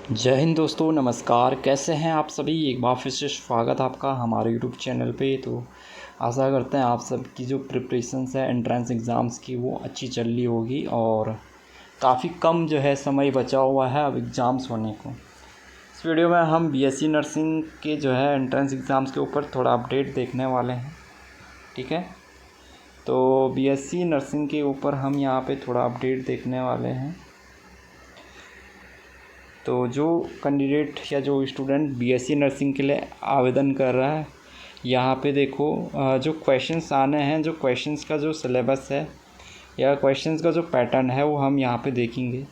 जय हिंद दोस्तों, नमस्कार। कैसे हैं आप सभी। एक बार फिर से स्वागत आपका हमारे यूट्यूब चैनल पे। तो आशा करते हैं आप सबकी जो प्रिपरेशंस है एंट्रेंस एग्ज़ाम्स की वो अच्छी चल रही होगी और काफ़ी कम जो है समय बचा हुआ है अब एग्ज़ाम्स होने को। इस वीडियो में हम बीएससी नर्सिंग के जो है एंट्रेंस एग्ज़ाम्स के ऊपर थोड़ा अपडेट देखने वाले हैं, ठीक है। तो बीएससी नर्सिंग के ऊपर हम यहाँ पे थोड़ा अपडेट देखने वाले हैं। तो जो कैंडिडेट या जो स्टूडेंट बीएससी नर्सिंग के लिए आवेदन कर रहा है, यहाँ पे देखो जो क्वेश्चंस आने हैं, जो क्वेश्चंस का जो सिलेबस है या क्वेश्चंस का जो पैटर्न है वो हम यहाँ पे देखेंगे।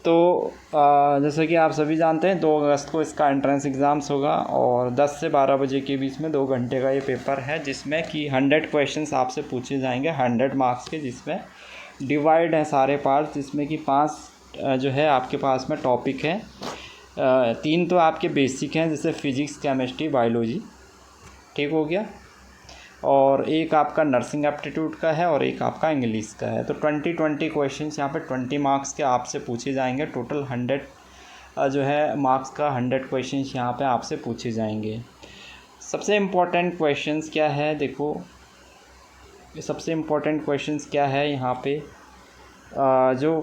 तो जैसे कि आप सभी जानते हैं 2 अगस्त को इसका एंट्रेंस एग्ज़ाम्स होगा और 10 से 12 बजे के बीच में 2 घंटे का ये पेपर है, जिसमें कि 100 क्वेश्चंस आपसे पूछे जाएंगे 100 मार्क्स के, जिसमें डिवाइड है सारे पार्ट्स, जिसमें कि 5 जो है आपके पास में टॉपिक है। 3 तो आपके बेसिक हैं जैसे फिजिक्स, केमिस्ट्री, बायोलॉजी, ठीक हो गया। और एक आपका नर्सिंग एप्टीट्यूड का है और एक आपका इंग्लिश का है। तो 20 क्वेश्चंस यहाँ पे 20 मार्क्स के आपसे पूछे जाएंगे। टोटल 100 जो है मार्क्स का 100 क्वेश्चंस यहाँ पे आपसे पूछे जाएंगे। सबसे इम्पोर्टेंट क्वेश्चंस क्या है, देखो सबसे इम्पोर्टेंट क्वेश्चंस क्या है यहाँ पे। जो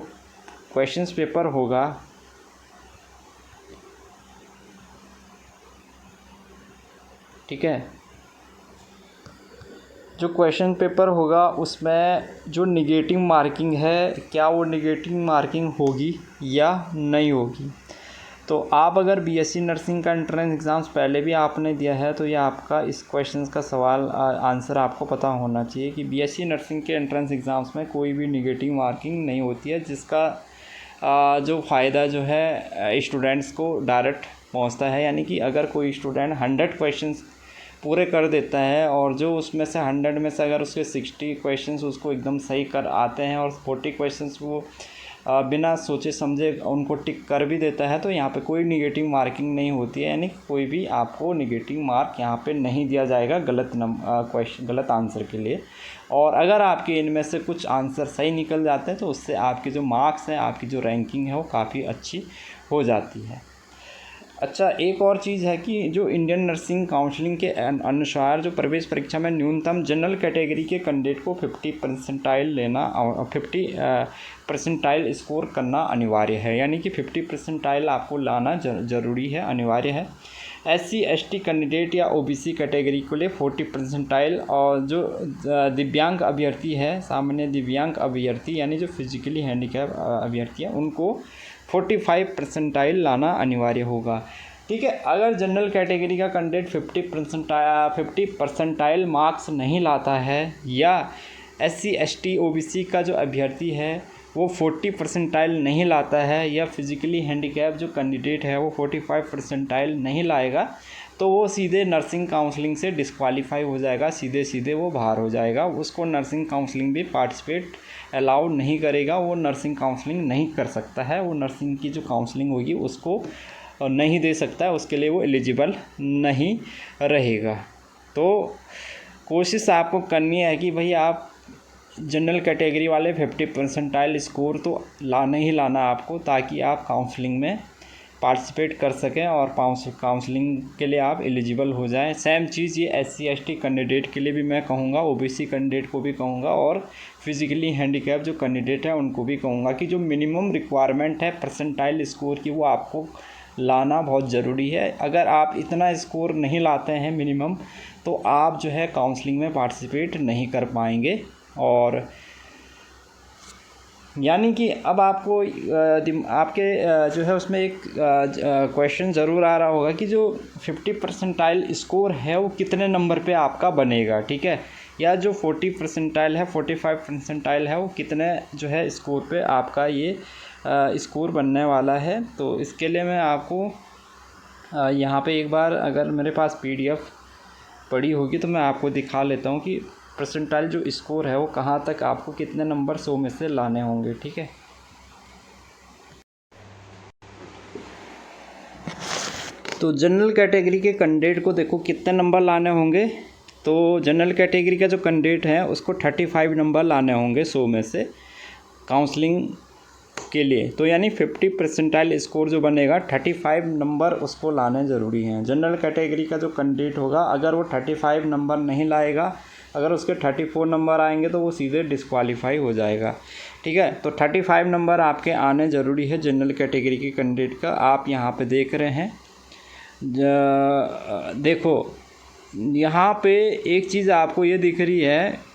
क्वेश्चंस पेपर होगा, ठीक है, जो क्वेश्चन पेपर होगा उसमें जो निगेटिव मार्किंग है, क्या वो निगेटिव मार्किंग होगी या नहीं होगी। तो आप अगर बीएससी नर्सिंग का एंट्रेंस एग्ज़ाम्स पहले भी आपने दिया है तो ये आपका इस क्वेश्चन का सवाल आंसर आपको पता होना चाहिए कि बीएससी नर्सिंग के एंट्रेंस एग्ज़ाम्स में कोई भी निगेटिव मार्किंग नहीं होती है, जिसका जो फ़ायदा जो है स्टूडेंट्स को डायरेक्ट पहुंचता है। यानी कि अगर कोई स्टूडेंट 100 क्वेश्चंस पूरे कर देता है और जो उसमें से 100 में से अगर उसके 60 क्वेश्चंस उसको एकदम सही कर आते हैं और 40 क्वेश्चंस वो बिना सोचे समझे उनको टिक कर भी देता है, तो यहाँ पे कोई निगेटिव मार्किंग नहीं होती है। यानी कोई भी आपको निगेटिव मार्क यहाँ पे नहीं दिया जाएगा गलत आंसर के लिए। और अगर आपके इनमें से कुछ आंसर सही निकल जाते हैं तो उससे आपके जो मार्क्स हैं, आपकी जो रैंकिंग है वो काफ़ी अच्छी हो जाती है। अच्छा, एक और चीज़ है कि जो इंडियन नर्सिंग काउंसिलिंग के अनुसार जो प्रवेश परीक्षा में न्यूनतम जनरल कैटेगरी के कैंडिडेट को 50 परसेंटाइल लेना और 50 परसेंटाइल स्कोर करना अनिवार्य है। यानी कि 50 परसेंटाइल आपको लाना ज़रूरी है, अनिवार्य है। SC ST कैंडिडेट या OBC कैटेगरी को लिए 40 परसेंटाइल, और जो दिव्यांग अभ्यर्थी है, सामान्य दिव्यांग अभ्यर्थी यानी जो फिजिकली हैंडीकैप अभ्यर्थी है, उनको 45 परसेंटाइल लाना अनिवार्य होगा, ठीक है। अगर जनरल कैटेगरी का कैंडिडेट 50 परसेंटाइल मार्क्स नहीं लाता है या SC ST OBC का जो अभ्यर्थी है वो 40 परसेंटाइल नहीं लाता है या फिजिकली हैंडीकैप जो कैंडिडेट है वो 45 परसेंटाइल नहीं लाएगा, तो वो सीधे नर्सिंग काउंसलिंग से डिस्क्वालीफाई हो जाएगा, सीधे वो बाहर हो जाएगा। उसको नर्सिंग काउंसलिंग भी पार्टिसिपेट अलाउ नहीं करेगा, वो नर्सिंग काउंसलिंग नहीं कर सकता है, वो नर्सिंग की जो काउंसलिंग होगी उसको नहीं दे सकता है, उसके लिए वो एलिजिबल नहीं रहेगा। तो कोशिश आपको करनी है कि भाई आप जनरल कैटेगरी वाले 50 परसेंटाइल स्कोर तो लाना ही लाना आपको, ताकि आप काउंसलिंग में पार्टिसिपेट कर सकें और काउंसलिंग के लिए आप एलिजिबल हो जाएं। सेम चीज़ ये SC ST कैंडिडेट के लिए भी मैं कहूँगा, OBC कैंडिडेट को भी कहूँगा और फिजिकली हैंडीकैप जो कैंडिडेट है उनको भी कहूँगा कि जो मिनिमम रिक्वायरमेंट है परसेंटाइल स्कोर की वो आपको लाना बहुत ज़रूरी है। अगर आप इतना स्कोर नहीं लाते हैं मिनिमम, तो आप जो है काउंसलिंग में पार्टिसिपेट नहीं कर पाएंगे। और यानी कि अब आपको आपके जो है उसमें एक क्वेश्चन ज़रूर आ रहा होगा कि जो 50 परसेंटाइल स्कोर है वो कितने नंबर पे आपका बनेगा, ठीक है, या जो 40 परसेंटाइल है, 45 परसेंटाइल है, वो कितने जो है स्कोर पे आपका ये स्कोर बनने वाला है। तो इसके लिए मैं आपको यहाँ पे एक बार अगर मेरे पास PDF पड़ी होगी तो मैं आपको दिखा लेता हूँ कि परसेंटाइल जो स्कोर है वो कहाँ तक आपको कितने नंबर 100 में से लाने होंगे, ठीक है। तो जनरल कैटेगरी के कैंडिडेट को देखो कितने नंबर लाने होंगे। तो जनरल कैटेगरी का जो कैंडिडेट है उसको 35 नंबर लाने होंगे 100 में से काउंसलिंग के लिए। तो यानी 50 परसेंटाइल स्कोर जो बनेगा 35 नंबर उसको लाने ज़रूरी हैं। जनरल कैटेगरी का जो कैंडिडेट होगा अगर वो 35 नंबर नहीं लाएगा, अगर उसके 34 नंबर आएंगे तो वो सीधे डिस्क्वालीफाई हो जाएगा। ठीक है, तो 35 नंबर आपके आने ज़रूरी है जनरल कैटेगरी के कैंडिडेट का। आप यहाँ पे देख रहे हैं, देखो यहाँ पे एक चीज़ आपको ये दिख रही है,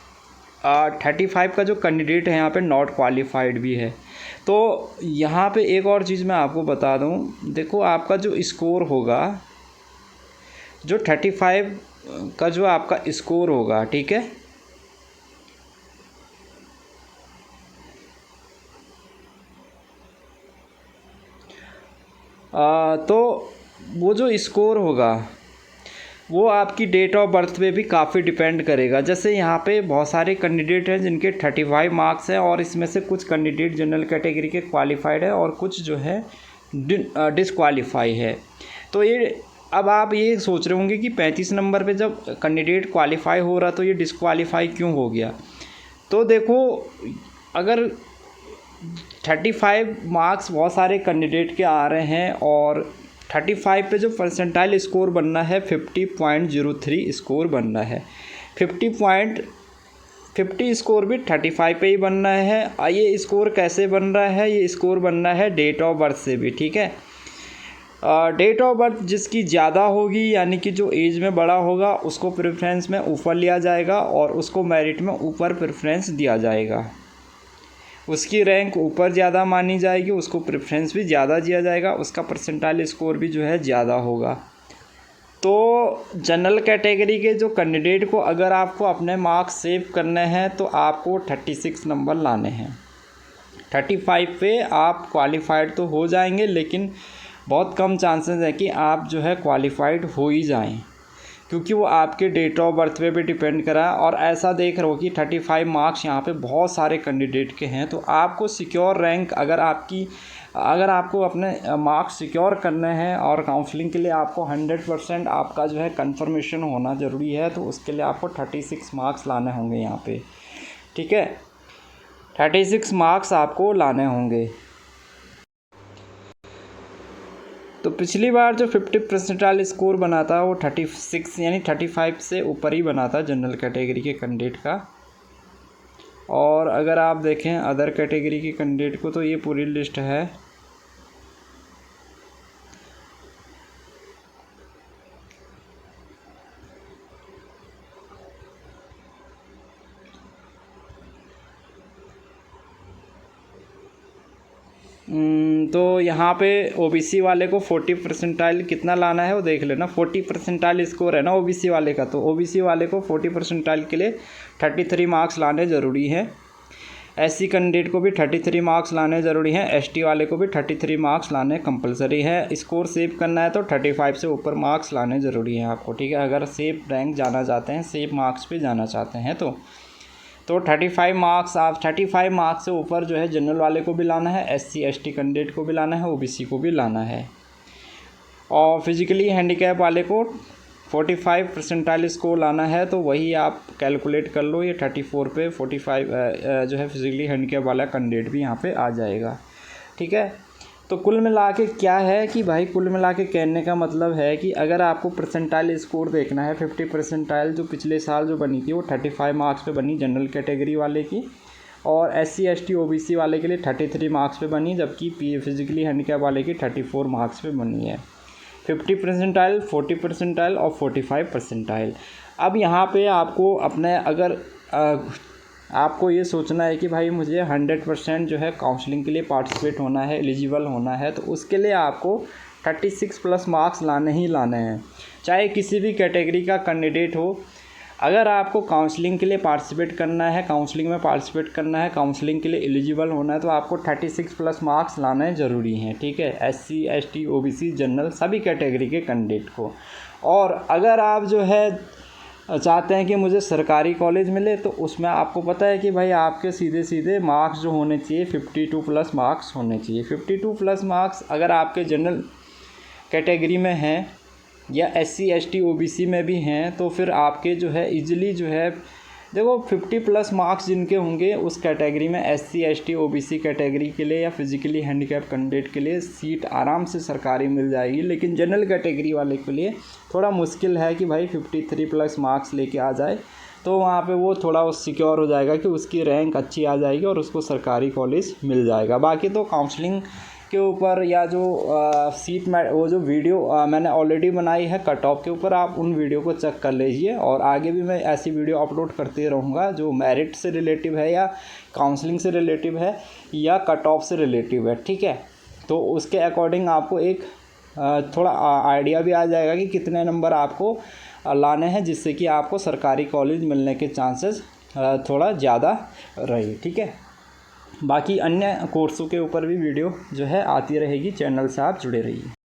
35 का जो कैंडिडेट है यहाँ पे नॉट क्वालिफाइड भी है। तो यहाँ पे एक और चीज़ मैं आपको बता दूँ, देखो आपका जो स्कोर होगा, जो 35 का जो आपका स्कोर होगा, ठीक है, तो वो जो स्कोर होगा वो आपकी डेट ऑफ बर्थ पे भी काफ़ी डिपेंड करेगा। जैसे यहाँ पे बहुत सारे कैंडिडेट हैं जिनके 35 मार्क्स हैं और इसमें से कुछ कैंडिडेट जनरल कैटेगरी के क्वालिफाइड है और कुछ जो है डिसक्वालीफाई है। तो ये अब आप ये सोच रहे होंगे कि 35 नंबर पे जब कैंडिडेट क्वालिफाई हो रहा तो ये डिसक्वालीफाई क्यों हो गया। तो देखो अगर 35 मार्क्स बहुत सारे कैंडिडेट के आ रहे हैं और 35 पे जो परसेंटाइल स्कोर बनना है 50.03 स्कोर बनना है। 50 स्कोर भी 35 पे ही बनना है। ये स्कोर कैसे बन रहा है, ये स्कोर बनना है डेट ऑफ बर्थ से भी। ठीक है, डेट ऑफ बर्थ जिसकी ज़्यादा होगी यानी कि जो एज में बड़ा होगा उसको प्रेफरेंस में ऊपर लिया जाएगा और उसको मेरिट में ऊपर प्रेफरेंस दिया जाएगा। उसकी रैंक ऊपर ज़्यादा मानी जाएगी, उसको प्रेफरेंस भी ज़्यादा दिया जाएगा, उसका परसेंटाइल स्कोर भी जो है ज़्यादा होगा। तो जनरल कैटेगरी के जो कैंडिडेट को अगर आपको अपने मार्क्स सेव करने हैं तो आपको 36 नंबर लाने हैं। 35 पे आप क्वालिफाइड तो हो जाएंगे लेकिन बहुत कम चांसेस है कि आप जो है क्वालिफाइड हो ही जाएं, क्योंकि वो आपके डेट ऑफ बर्थ पे भी डिपेंड करा है। और ऐसा देख रहे हो कि 35 मार्क्स यहाँ पे बहुत सारे कैंडिडेट के हैं, तो आपको सिक्योर रैंक अगर आपको अपने मार्क्स सिक्योर करने हैं और काउंसलिंग के लिए आपको 100% आपका जो है कंफर्मेशन होना ज़रूरी है, तो उसके लिए आपको 36 मार्क्स लाने होंगे यहाँ पे। ठीक है, 36 मार्क्स आपको लाने होंगे। तो पिछली बार जो 50 परसेंटाइल स्कोर बना था वो 36 यानी 35 से ऊपर ही बना था जनरल कैटेगरी के कैंडिडेट का। और अगर आप देखें अदर कैटेगरी के कैंडिडेट को तो ये पूरी लिस्ट है। तो यहाँ पे ओबीसी वाले को 40 परसेंटाइल कितना लाना है वो देख लेना। 40 परसेंटाइल स्कोर है ना ओबीसी वाले का, तो ओबीसी वाले को 40 परसेंटाइल के लिए 33 मार्क्स लाने ज़रूरी हैं। एससी कैंडिडेट को भी 33 मार्क्स लाने ज़रूरी हैं। एसटी वाले को भी 33 मार्क्स लाने कंपलसरी है। स्कोर सेव करना है तो 35 से ऊपर मार्क्स लाने ज़रूरी हैं आपको। ठीक है, अगर सेफ रैंक जाना चाहते हैं, सेफ मार्क्स पे जाना चाहते हैं तो 35 मार्क्स आप 35 मार्क्स से ऊपर जो है जनरल वाले को भी लाना है, एससी एसटी कैंडिडेट को भी लाना है, ओबीसी को भी लाना है। और फिजिकली हैंडीकैप वाले को 45 परसेंटाइल स्कोर लाना है, तो वही आप कैलकुलेट कर लो, ये 34 पे 45 जो है फिजिकली हैंडीकैप वाला कैंडिडेट भी यहाँ पे आ जाएगा। ठीक है, तो कुल मिला के क्या है कि भाई कुल मिला के कहने का मतलब है कि अगर आपको परसेंटाइल स्कोर देखना है, 50 परसेंटाइल जो पिछले साल जो बनी थी वो 35 मार्क्स पे बनी जनरल कैटेगरी वाले की, और एससी एसटी ओबीसी वाले के लिए 33 मार्क्स पे बनी, जबकि फिजिकली हैंडीकैप वाले की 34 मार्क्स पे बनी है। 50 परसेंटाइल, 40 परसेंटाइल और 45 परसेंटाइल। अब यहाँ पे आपको अपने अगर आपको ये सोचना है कि भाई मुझे 100% जो है काउंसलिंग के लिए पार्टिसिपेट होना है, एलिजिबल होना है, तो उसके लिए आपको 36 प्लस मार्क्स लाने ही लाने हैं, चाहे किसी भी कैटेगरी का कैंडिडेट हो। अगर आपको काउंसलिंग के लिए पार्टिसिपेट करना है, काउंसलिंग में पार्टिसिपेट करना है, काउंसलिंग के लिए एलिजिबल होना है, तो आपको 36 प्लस मार्क्स लाने ज़रूरी हैं। ठीक है, एससी एसटी ओबीसी जनरल सभी कैटेगरी के कैंडिडेट को। और अगर आप जो है चाहते हैं कि मुझे सरकारी कॉलेज मिले, तो उसमें आपको पता है कि भाई आपके सीधे सीधे मार्क्स जो होने चाहिए 52 प्लस मार्क्स होने चाहिए। 52 प्लस मार्क्स अगर आपके जनरल कैटेगरी में हैं या एससी एसटी ओबीसी में भी हैं, तो फिर आपके जो है इजीली जो है देखो 50+ मार्क्स जिनके होंगे उस कैटेगरी में SC ST OBC कैटेगरी के लिए या फिजिकली हैंडीकैप कैंडिडेट के लिए सीट आराम से सरकारी मिल जाएगी। लेकिन जनरल कैटेगरी वाले के लिए थोड़ा मुश्किल है कि भाई 53+ मार्क्स लेके आ जाए, तो वहाँ पे वो थोड़ा सिक्योर हो जाएगा कि उसकी रैंक अच्छी आ जाएगी और उसको सरकारी कॉलेज मिल जाएगा। बाकी तो काउंसलिंग के ऊपर या जो सीट में वो जो वीडियो मैंने ऑलरेडी बनाई है कट ऑफ के ऊपर, आप उन वीडियो को चेक कर लीजिए। और आगे भी मैं ऐसी वीडियो अपलोड करते रहूँगा जो मेरिट से रिलेटिव है या काउंसलिंग से रिलेटिव है या कट ऑफ से रिलेटिव है, ठीक है। तो उसके अकॉर्डिंग आपको एक थोड़ा आइडिया भी आ जाएगा कि कितने नंबर आपको लाने हैं जिससे कि आपको सरकारी कॉलेज मिलने के चांसेस थोड़ा ज़्यादा रहे, ठीक है। बाकी अन्य कोर्सों के ऊपर भी वीडियो जो है आती रहेगी, चैनल से आप जुड़े रहिए।